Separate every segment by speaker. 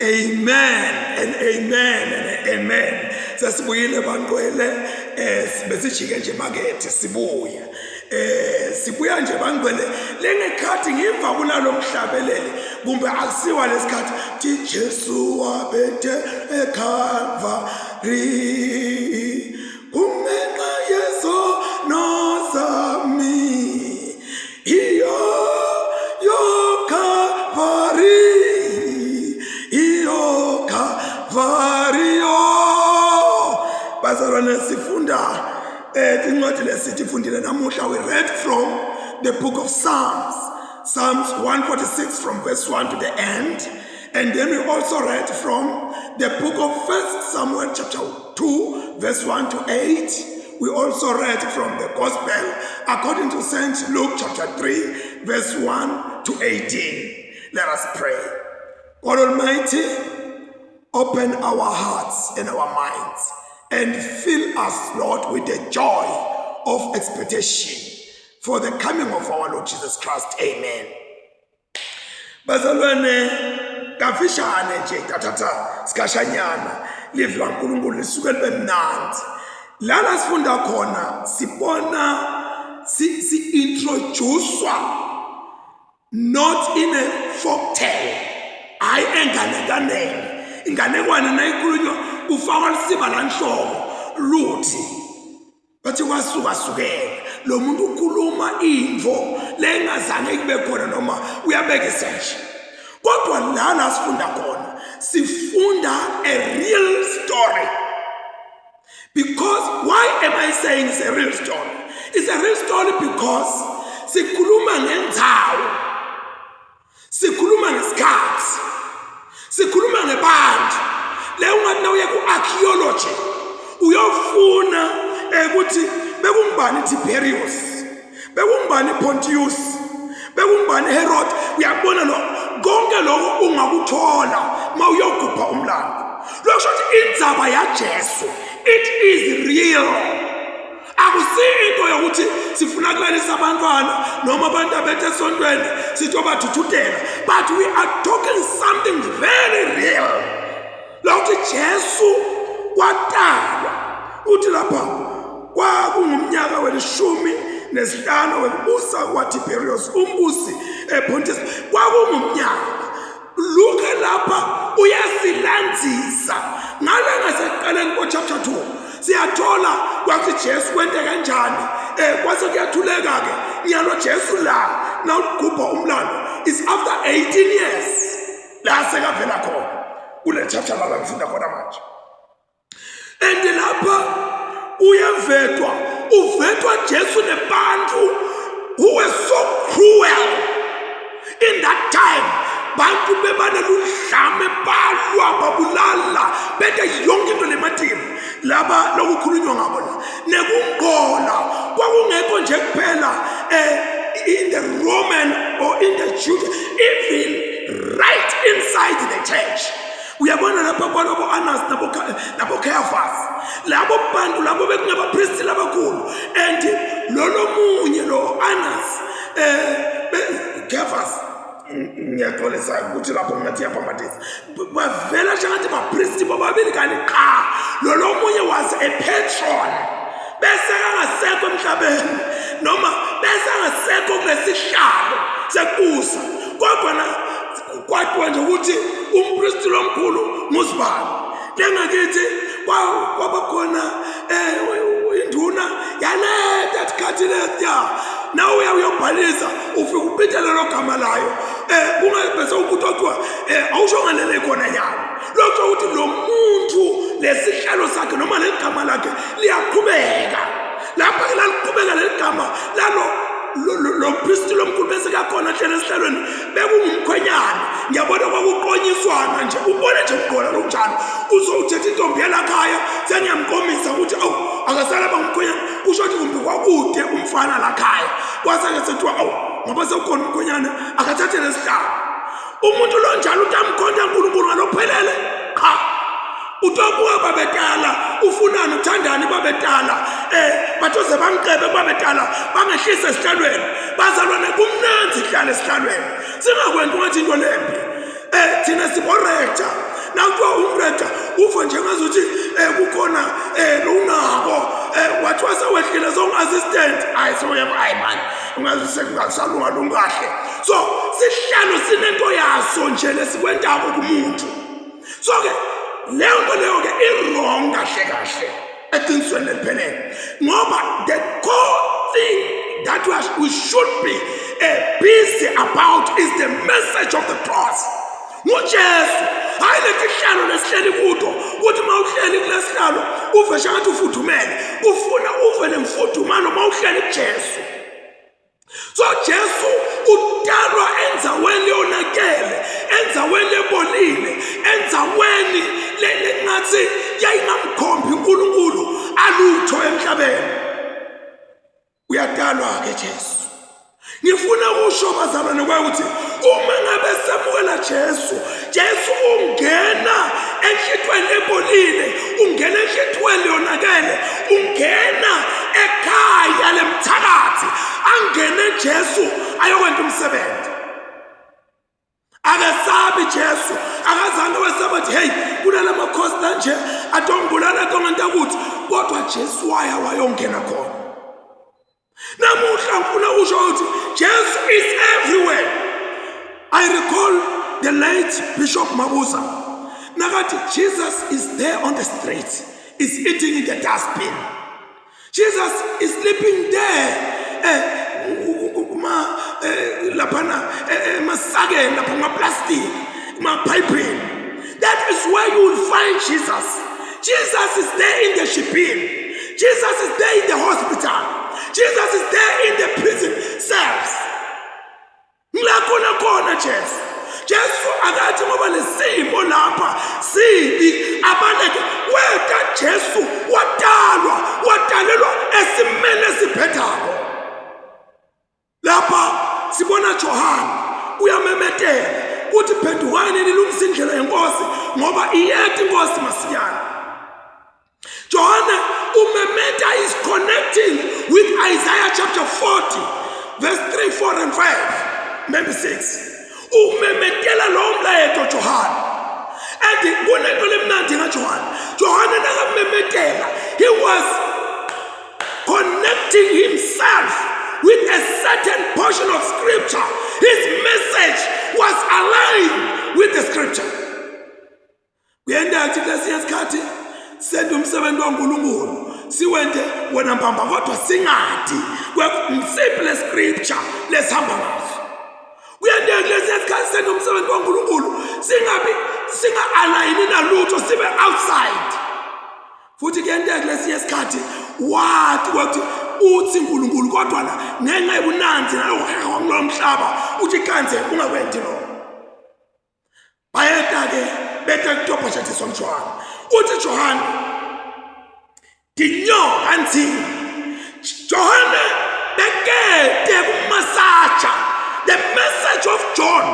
Speaker 1: Amen and amen and amen. Sasibuyile bangcwele besijike nje makethi sibuya. Sibuya nje bangcwele lengekhathi ngiva kulalo mhlabelele kumbe akusiwa lesikhathi thi Jesu wabethe eCalvary kumenqa yezono zami yo Calvary Vario bazalwane sifunda incwadi lesifundile namuhla. We read from the book of Psalms 146 from verse 1 to the end, and then we also read from the book of 1 Samuel chapter 2 verse 1 to 8. We also read from the gospel according to St. Luke chapter 3 verse 1 to 18. Let us pray. God Almighty, open our hearts and our minds and fill us, Lord, with the joy of expectation for the coming of our Lord Jesus Christ. Amen. Bazalwane kafishane nje tatata skashanyana live la nkulunkulu lisuke libe mnandi. Lana sifunda khona sibona si-introducewa not in a folktale, hayi enganekwaneni. Inganekwane nayikhulunywa kufakwa lisiba lanhloko luthi bathi kwasuka-sukela lo muntu ukhuluma imvo lengazange kube khona noma uyabekisa nje. Kodwa lana sifunda khona sifunda a real story. Because why am I saying it's a real story? It's a real story because sikhuluma ngendzawo, sikhuluma ngesikhathi, sikhuluma ngebantu le ungathi na uye ku-archaeology uyofuna ukuthi bekungubani Tiberius, bekungubani Pontius, bekungubani Herod. Uyabona lo konke lokho ungakuthola ma uyogubha umlando. Lokusho ukuthi indzaba yaJesu, it is real. Akusi into yokuthi sifuna kulalisa abantwana noma abantu abethe esontweni sithi obathuthudela, but we are talking something very real. Lokuthi Jesu watalwa uthi lapha kwakungumnyaka we-15 wekubusa kwaTiberius umbusi ePontius, kwakungumnyaka. Luke lapha uyasilandzisa ngale ngasekuqaleni ko-chapter 2 siyathola kwathi Jesu kwente kanjani kwase kuyathuleka-ke nyalo Jesu la nawugubha umlando is after 18 years la sekavela khona kule chapter la ngifunda khona manje. And lapha uvetwa Jesu nebantu who were so cruel in that time. Bantu bebane ludlame balwa babulala bede yonke into lemathini laba lokukhulunywa ngabo la nekungola kwakungekho nje kuphela in the Roman or in the Jews, even right inside the church. Uyabona lapha kwalabo Annas nabo Caiaphas, labo bantu labo bekungabapristi labakhulu, and lolo munye lo Annas Caiaphas ngiyaxolisa ukuthi lapho ngathi yaphamatisa bavela njengathi bapristi bobabili kanti cha lolo munye was a patron bese kangasekho emhlabeni noma bese kangasekho kulesihlalo sekusa. Kodwa na kwathiwa nje ukuthi umpristi lomkhulu ngusibani lengakithi kwabakhona induna yaletha tikhathi letya nawe uyabhalisa ufika upitha lelo gama layo kungabese ukuthi kuthiwa awusho ngalele khona nyalo. Lokho ukuthi lo muntu lesihlalo sakhe noma legama lakhe liyaqhubeka lapha laliqhubeka legama lalo lo priest lomkhulu bese kakhona hlele esihlalweni bekungumkhwenyana. Ngiyabona kwakuqonyiswana nje ubone nje ukugqola lokunjalo uzowuthetha intombi yelakhaya sengiyamkomisa ukuthi awu akasala bangumkhwenyana kusho ukuthi kumbe kwakude umfana lakhaya kwasake sethiwa awu ngoba sekukhona umkhwenyana akathathe lesihlalo. Umuntu lo njalo utamkhonda uNkulunkulu ngalophelele cha utobuka babetala ufunani uthandani babetala bathoze bangiqebe babetala bangehlise esihlalweni bazalwane kumnanzi ihlala esihlalweni singakwenza ukuthi into lembi thina siborector nakuthiwa umreda ufa njengazuthi kukhona lo unako wathiwa sewehlile assistant hayi man ungazi sekungasalunga lungahle so sihlalo sinento yaso nje lesikwendako kumuntu so ke leyo nto leyo ke i-wrong kahle eqinisweni eliphelele ngoba the core thing that we should be busy about is the message of the cross. NguJesu hayi lesihlalo lesihleli kudo kuthi mawuhleli kulesihlalo uve shangathi ufudumele ufuna uve nemfudumalo mawuhleli kuJesu. So Jesu udalwa enzaweni yonakele enzaweni ebolile enzaweni lengathi yayingamkhombi uNkulunkulu alutho emhlabeni. Uyadalwa ke Jesu. Ngifuna ukusho bazalwane ukuthi uma ngabe samukela Jesu ungena enhlithweni ebolile ungena enhlithweni yonakele ungena ekhaya lemthakathi angene Jesu ayokwenza umsebenzi. Akasabi Jesu akazange wesabathi hey kulala makhosi kanje atongibulala kongenta ukuthi kodwa Jesu wayongena khona. Namuhla ngifuna ukusho ukuthi Jesu is everywhere. I recall the late Bishop Mabuza. Nakathi Jesus is there on the street, is eating in the dustbin. Jesus is sleeping there. Masake lapha ngaplastic, mapiping. That is where you will find Jesus. Jesus is there in the shipping. Jesus is there in the hospital. Jesus is there in the prison cells. Ngilakona Jesu. Jesu akathi ngoba lesimo lapha sibi abaneke weda Jesu wadalelwa esimene siphethako. Lapha sibona Johana uyamemetela uthi phendukani nilungisa indlela yenkosi ngoba iyethe inkosi masiyana. Johana umemeta is connecting with Isaiah chapter 40 verse 3, 4 and 5 maybe 6. Umemetela lo mlayeto Johana. And kunento lemnandi ngaJohana. Johana nakamemetela he was connecting himself with a certain portion of scripture. His message was aligned with the scripture. Kuyenda athi lesikhathi senda umsebenzi waNkulunkulu siwende wena mbamba kodwa singadi kwemsimple scripture lesihamba ngaso. Kuyenda lesikhathi senda umsebenzi waNkulunkulu singa-align nalutho sibe outside. Futhi kuyenda lesikhathi wathi uthi uNkulunkulu kodwa la ngenxa yobunanzi nalokuheha kulo mhlaba uthi kanze ungakwendi lo. Bayeta ke bete kutophathiswa mJohana. Uthi Johana dinyo kanti Johana bekete kumasaja. The message of John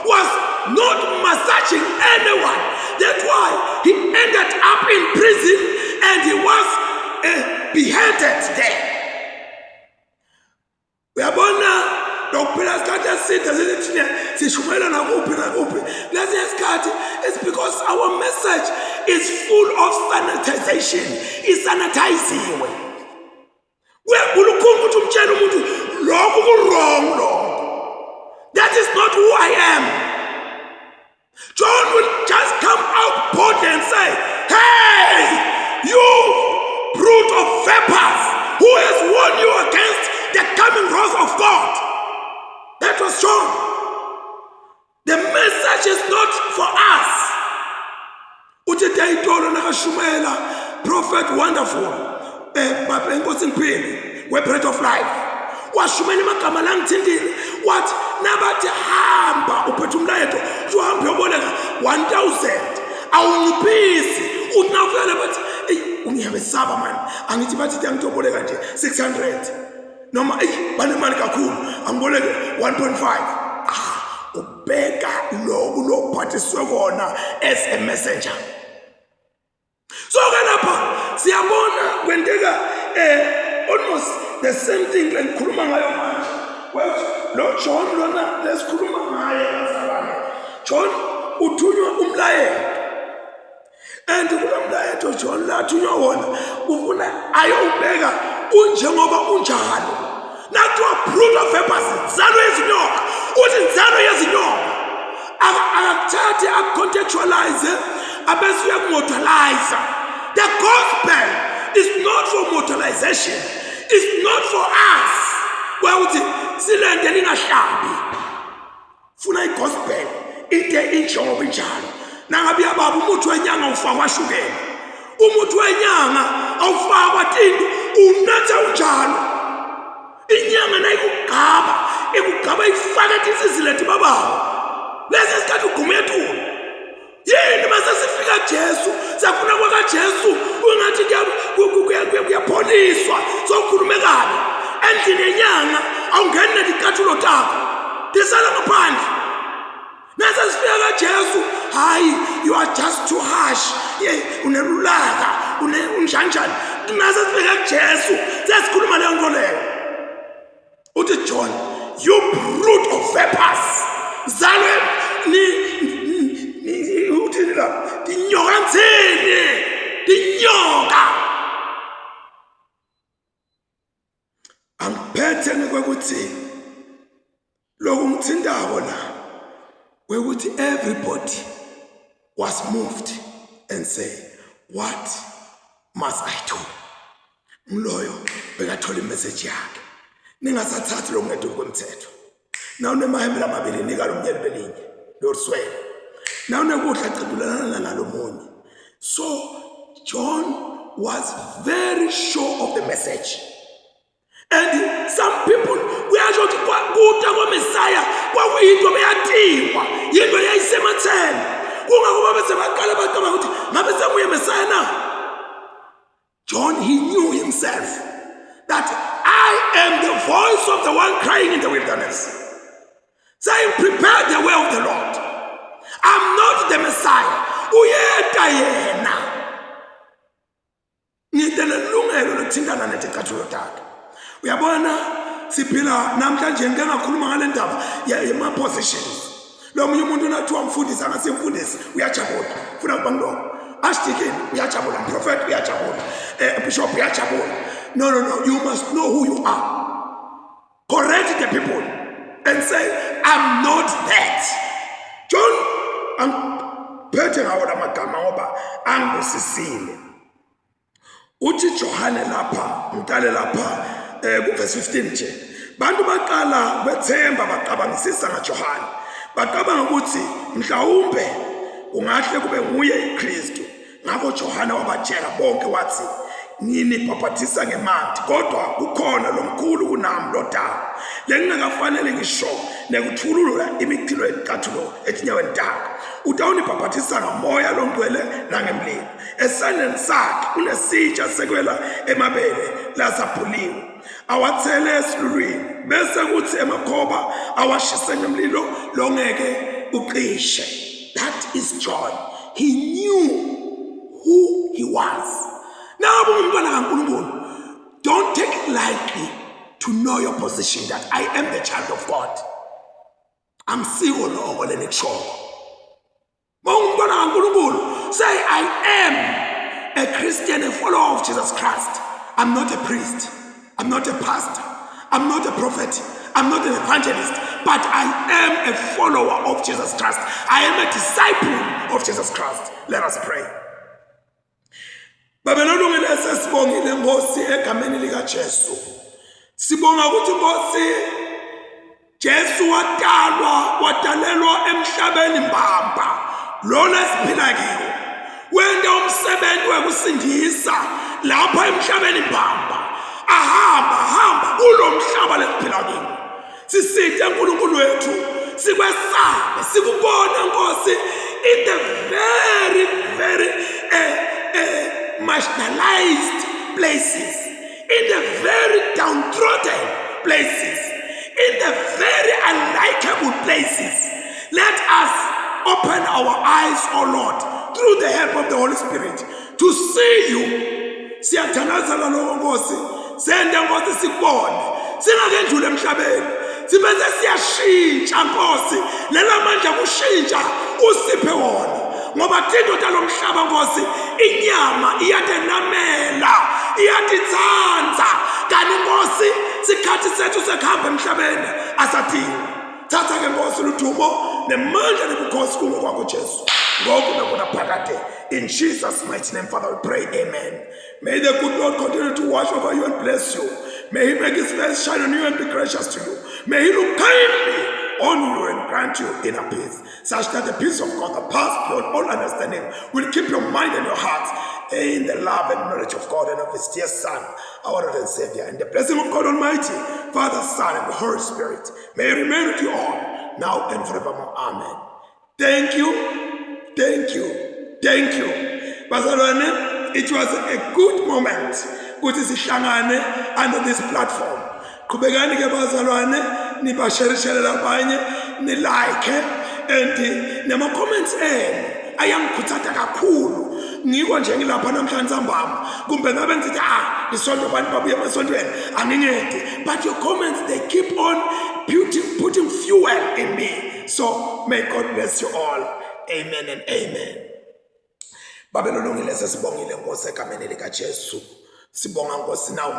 Speaker 1: was not massaging anyone. That's why he ended up in prison and he was beheaded there. Uyabona lokuphila isikhathi eside sithina sishumela nakuphi lesi isikhathi is because our message is full of sanitization. Isanitiziwe. Uyabulukhulu ukuthi umtshela umuntu lokho ku-wrong lo. That is not who I am. John will just come out boldly and say, hey, you brood of vipers, who has warned you against the coming wrath of God? That was John. The message is not for us. Uthi dayitolo nakashumela prophet wonderful Baba Enkosi Mpini we bread of life. Washumela amagama la ngithindile wathi nabathi hamba uphethe umlayeto uhambe uyoboleka 1000 awungiphisi uthi nawufika bathi ungiyabesaba man angithi bathi angitoboleka nje 600 noma banemali kakhulu angiboleke 1.5 ubeka lokuphathiswe kona as a messenger. So lapha siyabona kwendeka almost the same thing lengikhuluma ngayo manje. Lo John lona lesikhuluma ngaye bazalwane. John uthunywa umlayeto And kulamlayeto John lathunywa wona ufuna ayobheka unjengoba unjalo. Nathiwa fruit of vipers, inzalo yezinyoka. Uthi inzalo yezinyoka akathathe akucontextualize abese uyakumodalize. The gospel is not for mortalization. It's not for us. Where uthi silendele ingahlabi. Funa igospel ide injobo njalo. Nangabe yababa umuthi wenyanga ufakwa shukela. Umuthi wenyanga awufakwa tinto unatha unjalo. Inyanga ikugaba ifaka tisizileti baba. Lesi sikhathi ugumethulu. Yini mase sifika Jesu, safuna kwa Jesu, ungathi kuyapholiswa, sokhulume kabi. Endlini yenyanga awungene dikathulo takho. Tisala ngaphandle. Mase sifika Jesu, hayi, you are just too harsh. Unelulaka, unjanjani. Mase sifika Jesu, sesikhuluma leyo nto leyo. Uthi John, you brood of vipers. Zalwe uthini la dinyoka nzini dinyoka angiphethe ngokuthi lokhu ngithindawo la wekuthi everybody was moved and say, what must I do? Mloyo bekathola imessage yakhe ningasathathi lo ngedo kwemthetho. Now nemahembela amabili nika lo myeni belinye loswele. Now nekudla cidulana nalo munye. So John was very sure of the message. And some people kuyasho ukuthi kuta kwa Messiah kwakuyinto beyatikwa yinto yayisematheni. Kungakuba bese baqala baqaba ukuthi ngabe semuye Messiah na. John, he knew himself that I am the voice of the one crying in the wilderness, saying, prepare the way of the Lord. I'm not the Messiah. Uyeta yena. Ngitele lungelo lokuthindana neticathulo takhe. Uyabona siphila namhlanje ngeke ngakhuluma ngale ndaba yema positions. Lo munye umuntu nathiwa umfundisi angasimfundisi uyajabula. Ufuna kuba ngiloko. Ashtikini uyajabula, prophet uyajabula. Bishop uyajabula. No. You must know who you are. Correct the people and say, I'm not that. John, angiphethe ngawo lamagama ngoba angusisile. Uthi Johane lapha, mtale lapha kuverse 15 nje. Bantu baqala bethemba baqabangisisa ngaJohane. Baqabanga ukuthi mhlawumbe ungahle kube nguye iKristu. Ngakho Johane wabatshela bonke wathi ngini baphathisa ngemanti kodwa kukhona lomkhulu kunami lodala lengingakafanele ngisho nekuthulula imithilo eqathulo etinyaweni takhe utawunibhaphathisa ngomoya longcwele nangemlilo esandleni sakhe unesitsha sekwela emabele lasaphuliwe awathele esilulwini bese kuthi emakhoba awashise ngemlilo longeke uqishe. That is John. He knew who he was. Now, don't take it lightly to know your position that I am the child of God. I'm single or let it show. Say, I am a Christian, a follower of Jesus Christ. I'm not a priest. I'm not a pastor. I'm not a prophet. I'm not an evangelist. But I am a follower of Jesus Christ. I am a disciple of Jesus Christ. Let us pray. Babelolungile sesibongile Nkosi egameni lika Jesu. Sibonga ukuthi Nkosi Jesu wadalelwa emhlabeni mbamba. Lona siphila kiwo. Wenda umsebenzi wekusindisa lapha emhlabeni mbamba. Ahamba kulo mhlaba lesiphila kiwo. Sisithe uNkulunkulu wethu sikwesabe sikubona Nkosi in the very marginalized places, in the very downtrodden places, in the very unlikable places. Let us open our eyes, O Lord, through the help of the Holy Spirit, to see you. Siyathandaza lo Nkosi, sende Nkosi sikubone, singakenjule emhlabeni. Sibese siyashintsha Nkosi, lelamandla kushintsha usiphe wona. ngoba thina talomhlaba Nkosi inyama iyatenamela iyatitsanza kanti Nkosi sikhathi sethu sekuhamba emhlabeni asadingi thatha ke Nkosi ludumo nemandla nebukhosi kuwe kwakho Jesu ngoku nakunaphakade. In Jesus' mighty name, Father, we pray, amen. May the good Lord continue to watch over you and bless you. May he make his face shine on you and be gracious to you. May he look kindly on you and grant you inner peace, such that the peace of God that passes beyond all understanding will keep your mind and your heart in the love and knowledge of God and of his dear Son, our Lord and Savior. And the blessing of God Almighty, Father, Son, and the Holy Spirit may remain with you all, now and forevermore. Amen. Thank you, thank you, thank you. Bazalwane, it was a good moment ukuthi sihlangane under this platform. Qhubekani ke bazalwane, nibasherishele labanye, ni like and nema comments ayangikhuthaza kakhulu. Ngiko nje ngilapha namhlanje sambama kumbe ngabe ngithi isonto abantu babuye emasontweni angincede, but your comments, they keep on putting fuel in me. So may God bless you all. Amen and amen. Babelolungile sesibongile Nkosi egameni lika Jesu. Sibonga Nkosi nawe.